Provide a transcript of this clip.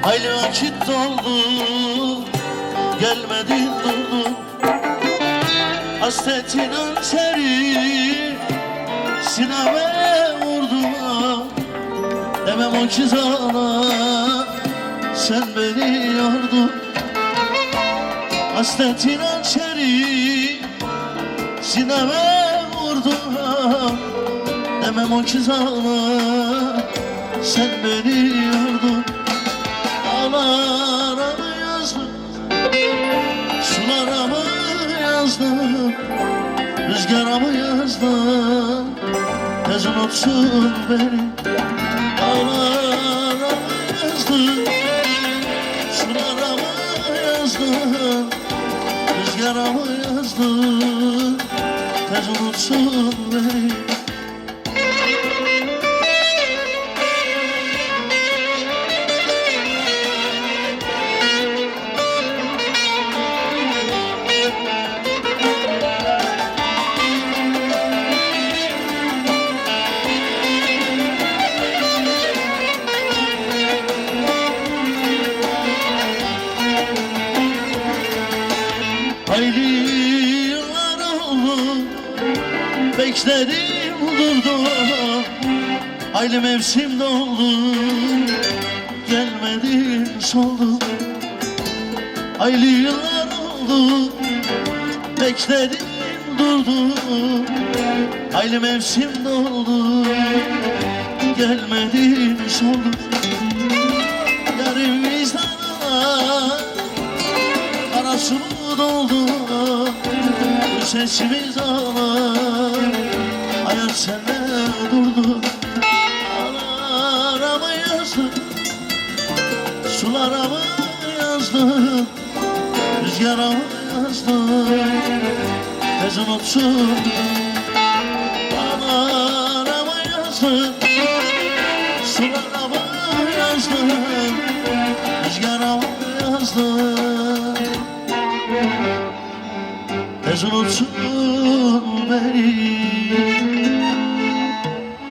Hayli vakit doldu, gelmedin durdun. Hasretin hançeri sineme vurdu. Demem o ki sana, sen beni yordun. Hasretin hançeri sineme vurdu. Demem o ki sana, sen beni yordun. Dağlara mı yazdım, sulara mı yazdım, rüzgara mı yazdım, tez unutsun beni. Dağlara mı yazdım, sulara mı yazdım, rüzgara mı yazdım, tez unutsun beni. Hayli yıllar oldu, bekledim durdum. Hayli mevsim doldu, gelmedin soldum. Hayli yıllar oldu, bekledim durdum. Hayli mevsim doldu, gelmedin soldum. Yarın vicdanına kara su doldu, bu sesimiz ağlar. Hayat sende durdu. Dağlara mı yazdın, sulara mı yazdın, rüzgara mı yazdın, tez unutsun. Dağlara mı yazdın, sulara mı yazdın, rüzgara mı yazdın, tez unutsun